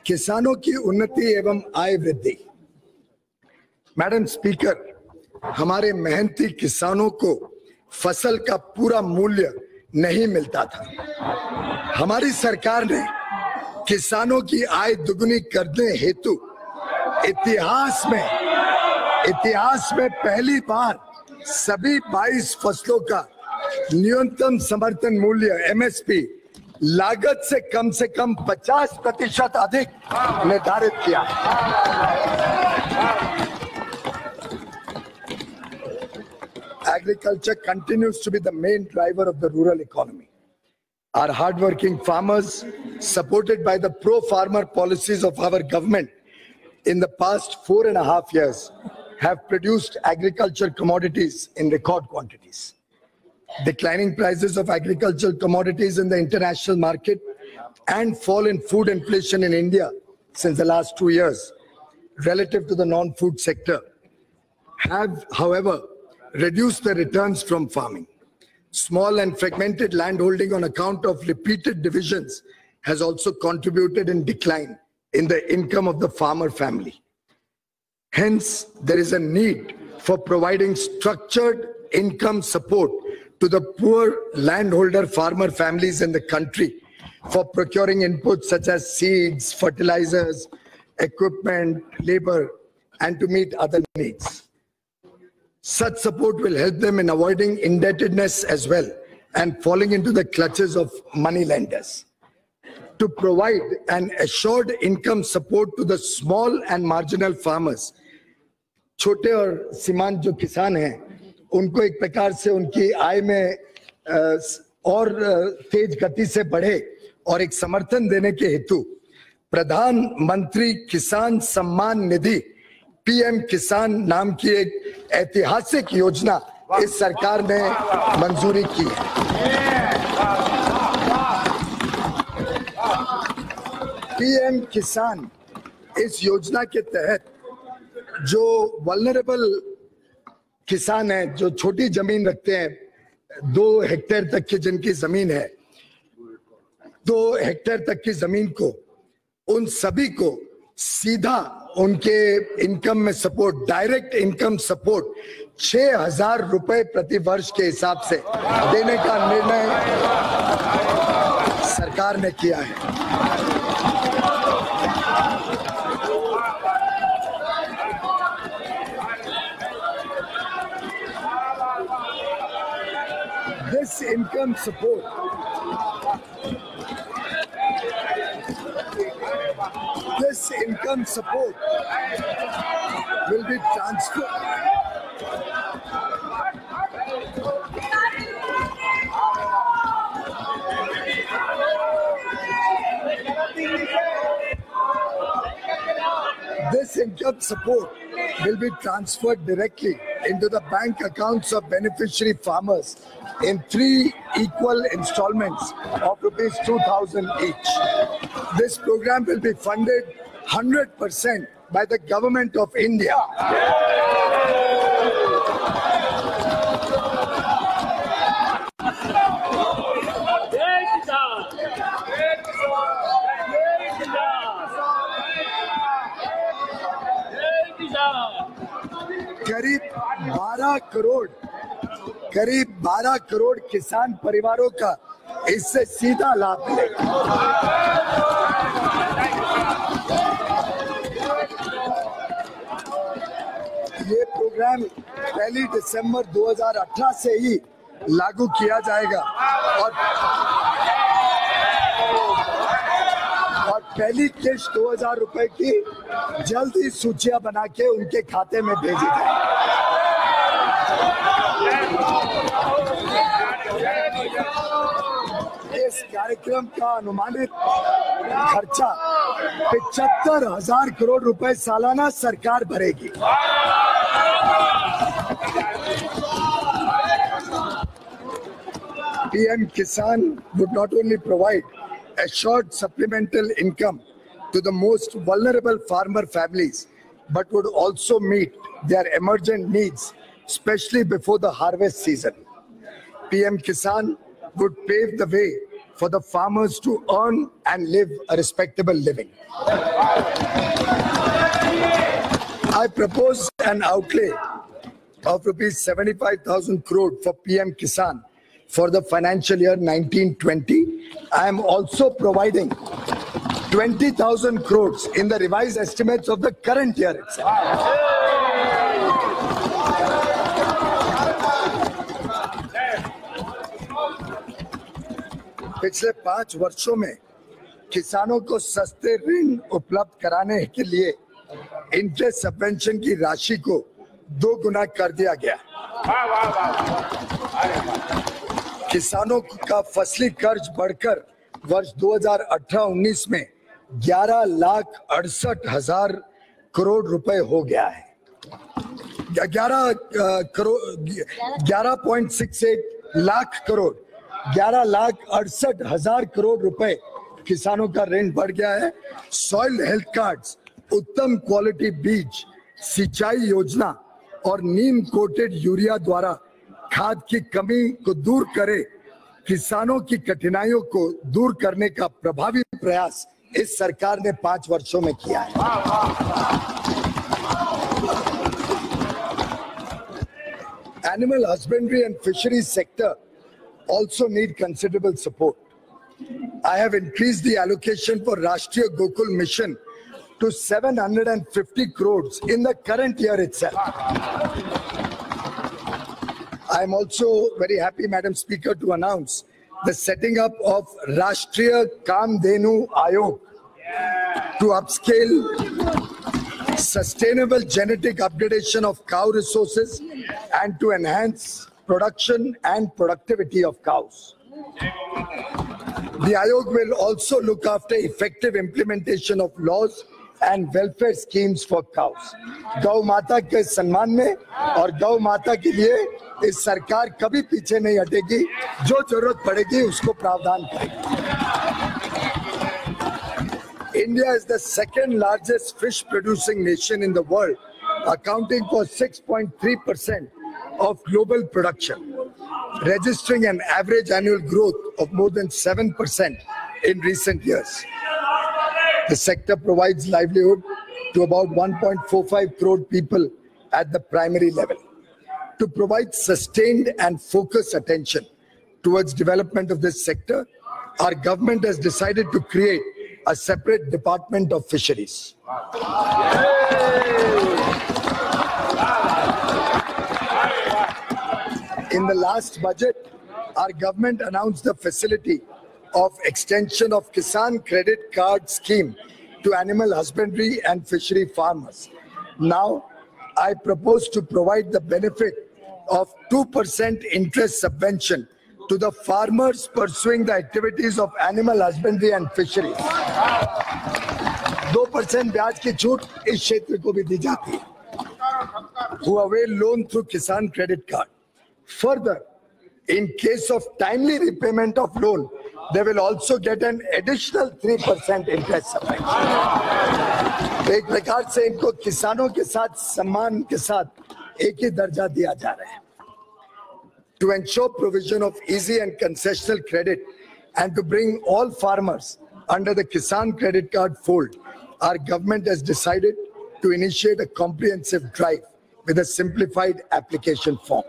किसानों की उन्नति एवं आय वृद्धि। मैडम स्पीकर, हमारे मेहनती किसानों को फसल का पूरा मूल्य नहीं मिलता था। हमारी सरकार ने किसानों की आय दुगुनी करने हेतु इतिहास में पहली बार सभी 22 फसलों का न्यूनतम समर्थन मूल्य एमएसपी लागत से कम 50% अधिक निर्धारित किया। Agriculture continues to be the main driver of the rural economy. Our hardworking farmers, supported by the pro-farmer policies of our government in the past 4.5 years, have produced agriculture commodities in record quantities. Declining prices of agricultural commodities in the international market and fall in food inflation in India since the last 2 years relative to the non-food sector have, however, reduced the returns from farming. Small and fragmented landholding on account of repeated divisions has also contributed in decline in the income of the farmer family. Hence, there is a need for providing structured income support to the poor landholder farmer families in the country for procuring inputs such as seeds, fertilizers, equipment, labor, and to meet other needs. Such support will help them in avoiding indebtedness as well and falling into the clutches of money lenders. To provide an assured income support to the small and marginal farmers, छोटे और सीमांत जो किसान हैं, उनको एक प्रकार से उनकी आय में और तेज गति से बढ़े और एक समर्थन देने के हेतु प्रधानमंत्री किसान सम्मान निधि पीएम किसान नाम की एक ऐतिहासिक योजना इस सरकार ने मंजूरी की है। पीएम किसान इस योजना के तहत जो वल्नरेबल किसान हैं, जो छोटी जमीन रखते हैं, 2 हेक्टेयर तक की जिनकी जमीन है, 2 हेक्टेयर तक की जमीन को, उन सभी को सीधा उनके इनकम में सपोर्ट, डायरेक्ट इनकम सपोर्ट 6,000 रुपए प्रति वर्ष के हिसाब से देने का निर्णय सरकार ने किया है। This income support will be transferred. This income support will be transferred directly into the bank accounts of beneficiary farmers in 3 equal installments of rupees 2,000 each. This program will be funded 100% by the government of India. करीब 12 करोड़ किसान परिवारों का इससे सीधा लाभ मिलेगा। ये programme 1 दिसंबर 2018 से ही लागू किया जाएगा और पहली किस्त 2,000 रुपए की जल्द ही सूचियां बना के उनके खाते में भेजी जाएगी। इस कार्यक्रम का अनुमानित खर्चा 75,000 करोड़ रुपए सालाना सरकार भरेगी। PM Kisan would not only provide assured supplemental income to the most vulnerable farmer families, but would also meet their emergent needs, especially before the harvest season. PM Kisan would pave the way for the farmers to earn and live a respectable living. I propose an outlay of rupees 75,000 crore for PM Kisan for the financial year 1920. I am also providing 20,000 crores in the revised estimates of the current year itself. पिछले 5 वर्षों में किसानों को सस्ते ऋण उपलब्ध कराने के लिए इंटरेस्ट सबवेंशन की राशि को 2 गुना कर दिया गया। किसानों का फसली कर्ज बढ़कर वर्ष 2018-19 में 11,68,000 करोड़ रुपए हो गया है। 11.68 लाख करोड़, 11,68,000 करोड़ रुपए किसानों का ऋण बढ़ गया है। सॉइल हेल्थ कार्ड्स, उत्तम क्वालिटी बीज, सिंचाई योजना और नीम कोटेड यूरिया द्वारा खाद की कमी को दूर करे, किसानों की कठिनाइयों को दूर करने का प्रभावी प्रयास इस सरकार ने 5 वर्षों में किया है। Animal husbandry and fisheries sector also need considerable support. I have increased the allocation for Rashtriya Gokul Mission to 750 crores in the current year itself. I am also very happy, Madam Speaker, to announce the setting up of Rashtriya Kamdhenu Ayog to upscale sustainable genetic upgradation of cow resources and to enhance production and productivity of cows. The Ayog will also look after effective implementation of laws and welfare schemes for cows. गौ माता के सम्मान में और गौ माता के लिए इस सरकार कभी पीछे नहीं हटेगी, जो जरूरत पड़ेगी उसको प्रावधान करेगी। India is the second largest fish producing nation in the world, accounting for 6.3% of global production, registering an average annual growth of more than 7% in recent years. The sector provides livelihood to about 1.45 crore people at the primary level. To provide sustained and focused attention towards development of this sector, our government has decided to create a separate department of fisheries. In the last budget, our government announced the facility of extension of Kisan Credit Card Scheme to animal husbandry and fishery farmers. Now, I propose to provide the benefit of 2% interest subvention to the farmers pursuing the activities of animal husbandry and fisheries. 2% ब्याज की छूट इस क्षेत्र को भी दी जाती है, who avail loan through Kisan Credit Card. Further, in case of timely repayment of loan, they will also get an additional 3% interest subvention. एक प्रकार से इनको किसानों के साथ सम्मान के साथ एक ही दर्जा दिया जा रहा है. To ensure provision of easy and concessional credit and to bring all farmers under the Kisan Credit Card fold, our government has decided to initiate a comprehensive drive with a simplified application form.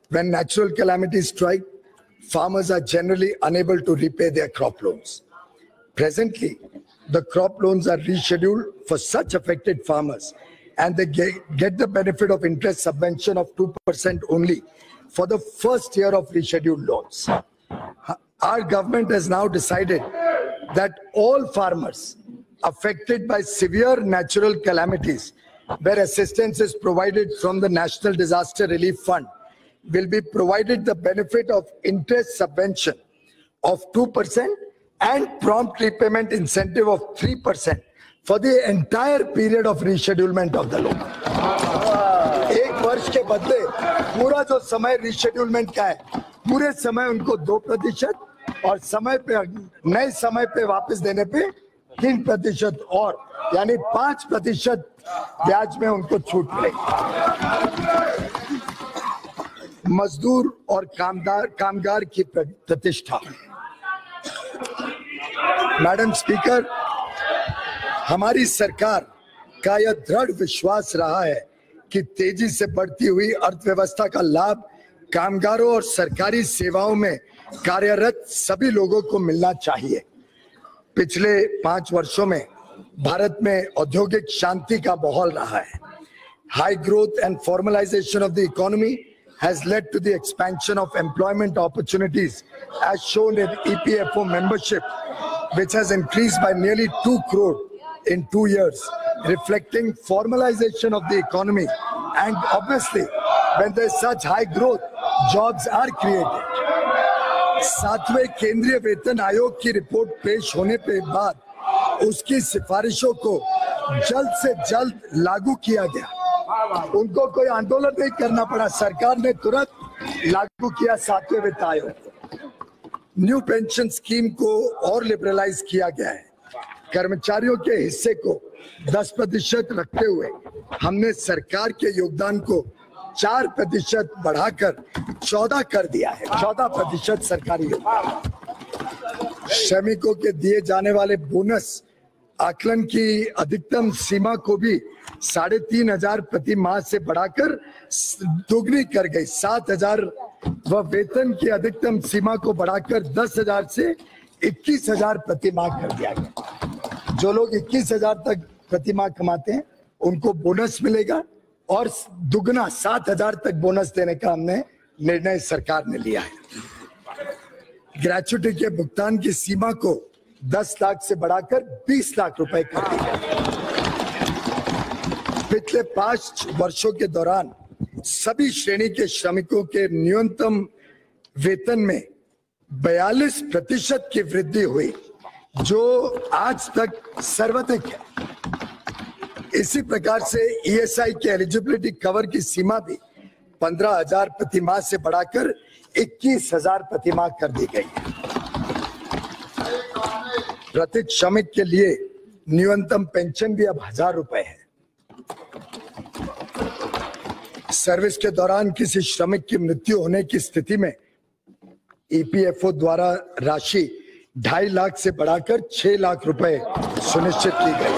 When natural calamities strike, farmers are generally unable to repay their crop loans. Presently, the crop loans are rescheduled for such affected farmers, and they get the benefit of interest subvention of 2% only for the first year of rescheduled loans. Our government has now decided that all farmers affected by severe natural calamities, where assistance is provided from the National Disaster Relief Fund, will be provided the benefit of interest subvention of 2% and prompt repayment incentive of 3% for the entire period of reschedulement of the loan. एक वर्ष के बदले पूरा जो समय reschedulement का है, पूरे समय उनको 2% और समय पे नए समय पे वापस देने पे 3% और यानी 5% ब्याज में उनको छूट मिलेगी. मजदूर और कामगार की प्रतिष्ठा। मैडम स्पीकर, हमारी सरकार का यह दृढ़ विश्वास रहा है कि तेजी से बढ़ती हुई अर्थव्यवस्था का लाभ कामगारों और सरकारी सेवाओं में कार्यरत सभी लोगों को मिलना चाहिए। पिछले 5 वर्षों में भारत में औद्योगिक शांति का माहौल रहा है। High growth and formalization of the economy has led to the expansion of employment opportunities as shown in EPFO membership, which has increased by nearly 2 crore in 2 years, reflecting formalization of the economy. And obviously, when there's such high growth, jobs are created. 7वें केंद्रीय वेतन आयोग की report पेश होने के बाद उसकी सिफारिशों को जल्द से जल्द लागू किया गया। उनको कोई आंदोलन नहीं करना पड़ा, सरकार ने तुरंत लागू किया 7वें वित्त आयोग। न्यू पेंशन स्कीम को और लिबरलाइज किया गया है। कर्मचारियों के हिस्से को 10% रखते हुए हमने सरकार के योगदान को 4% बढ़ाकर 14 कर दिया है। 14% सरकारी योगदान। श्रमिकों के दिए जाने वाले बोनस आकलन की अधिकतम सीमा को भी 3,500 प्रति माह से बढ़ाकर दोगुनी कर गई। 7,000 व वेतन की अधिकतम सीमा को बढ़ाकर 10,000 से 21,000 प्रति माह कर दिया गया। जो लोग 21,000 तक प्रति माह कमाते हैं उनको बोनस मिलेगा और दुगना 7,000 तक बोनस देने का हमने निर्णय सरकार ने लिया है। ग्रेच्युटी के भुगतान की सीमा को 10 लाख से बढ़ाकर 20 लाख रुपए कर दिया। पिछले 5 वर्षों के दौरान सभी श्रेणी के श्रमिकों के न्यूनतम वेतन में 42% की वृद्धि हुई, जो आज तक सर्वाधिक है। इसी प्रकार से ESI के एलिजिबिलिटी कवर की सीमा भी 15,000 प्रति माह से बढ़ाकर 21,000 प्रति माह कर दी गई है। प्रति श्रमिक के लिए न्यूनतम पेंशन भी अब 1,000 रुपए है। सर्विस के दौरान किसी श्रमिक की मृत्यु होने की स्थिति में EPFO द्वारा राशि 2.5 लाख से बढ़ाकर 6 लाख रुपए सुनिश्चित की गई।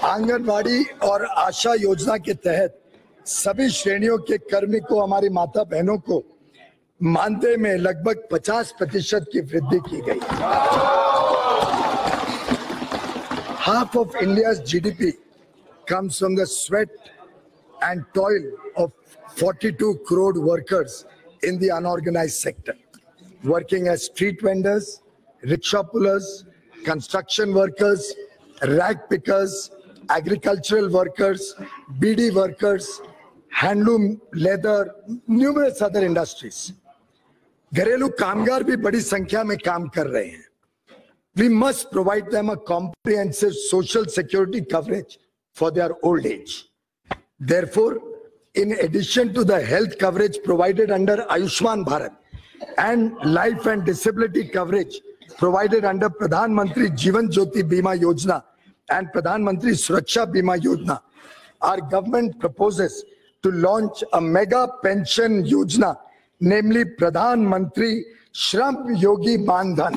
आंगनवाड़ी और आशा योजना के तहत सभी श्रेणियों के कार्मिकों, हमारी माता बहनों को मानदेय में लगभग 50% की वृद्धि की गई। Half of India's GDP comes from the sweat and toil of 42 crore workers in the unorganized sector, working as street vendors, rickshaw pullers, construction workers, rag pickers, agricultural workers, BD workers, handloom, leather, numerous other industries. घरेलू कामगार भी बड़ी संख्या में काम कर रहे हैं। We must provide them a comprehensive social security coverage for their old age. Therefore, in addition to the health coverage provided under Ayushman Bharat and life and disability coverage provided under Pradhan Mantri Jeevan Jyoti Bima Yojana and Pradhan Mantri Suraksha Bima Yojana, our government proposes to launch a mega pension yojana, namely Pradhan Mantri Shram Yogi Mandhan.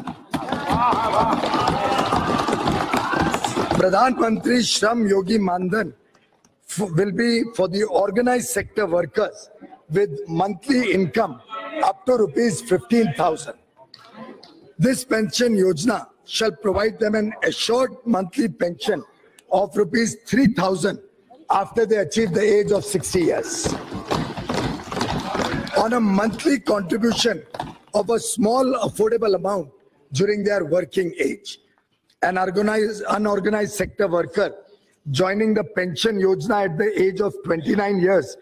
Pradhan Mantri Shram Yogi Mandhan will be for the organized sector workers with monthly income up to rupees 15,000. This pension yojana shall provide them an assured monthly pension of rupees 3,000 after they achieve the age of 60 years. On a monthly contribution of a small affordable amount during their working age. An unorganized sector worker joining the pension yojana at the age of 29 years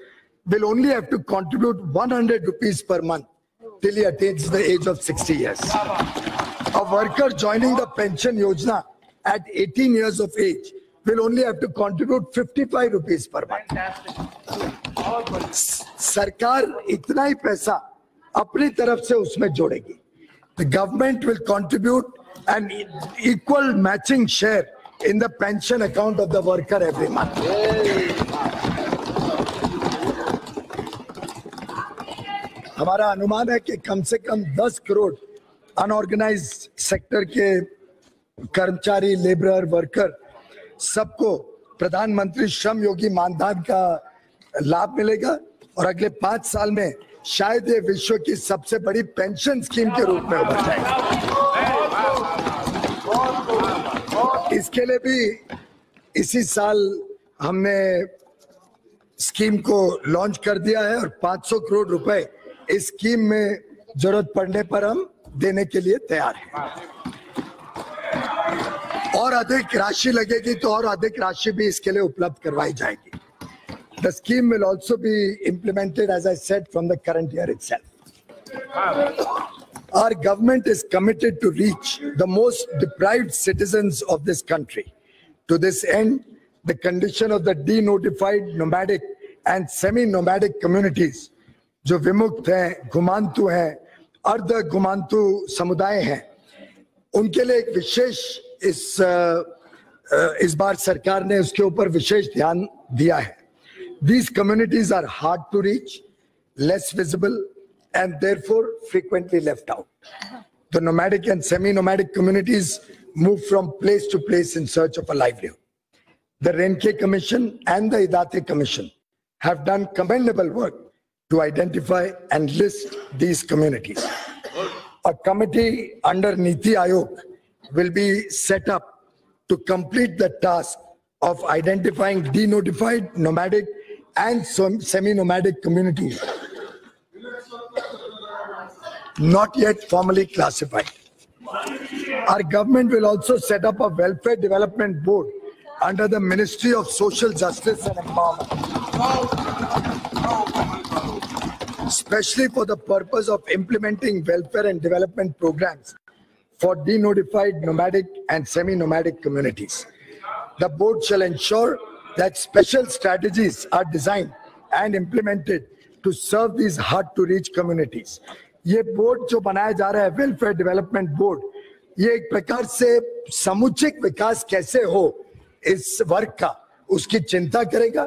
will only have to contribute 100 rupees per month till he attains the age of 60 years. A worker joining the pension yojana at 18 years of age will only have to contribute 55 rupees per month. सरकार इतना ही पैसा अपनी तरफ से उसमें जोड़ेगी. The government will contribute an equal matching share in the pension account of the worker every month. हमारा अनुमान है कि कम से कम 10 करोड़ अनऑर्गेनाइज्ड सेक्टर के कर्मचारी, लेबरर, वर्कर सबको प्रधानमंत्री श्रम योगी मानधन का लाभ मिलेगा और अगले 5 साल में शायद ये विश्व की सबसे बड़ी पेंशन स्कीम के रूप में उभर जाएगा। इसके लिए भी इसी साल हमने स्कीम को लॉन्च कर दिया है और 500 करोड़ रुपए इस स्कीम में जरूरत पड़ने पर हम देने के लिए तैयार हैं। और अधिक राशि लगेगी तो और अधिक राशि भी इसके लिए उपलब्ध करवाई जाएगी। The scheme will also be implemented, as I said, from the current year itself. Our government is committed to reach the most deprived citizens of this country. To this end, the condition of the denotified nomadic and semi-nomadic communities, जो विमुक्त हैं, घुमांतु हैं, अर्ध घुमांतु समुदाय हैं, उनके लिए एक विशेष इस बार सरकार ने उसके ऊपर विशेष ध्यान दिया है। These communities are hard to reach, less visible, and therefore frequently left out. The nomadic and semi-nomadic communities move from place to place in search of a livelihood. The Renke Commission and the Idate Commission have done commendable work to identify and list these communities. A committee under Niti Aayog will be set up to complete the task of identifying denotified, nomadic, and semi-nomadic communities not yet formally classified. Our government will also set up a welfare development board under the Ministry of Social Justice and Empowerment, especially for the purpose of implementing welfare and development programs for denotified, nomadic, and semi-nomadic communities. The board shall ensure that special strategies are designed and implemented to serve these hard-to-reach communities. ये board जो बनाया जा रहा है, welfare development board, ये एक प्रकार से समुचित विकास कैसे हो इस वर्ग का, उसकी चिंता करेगा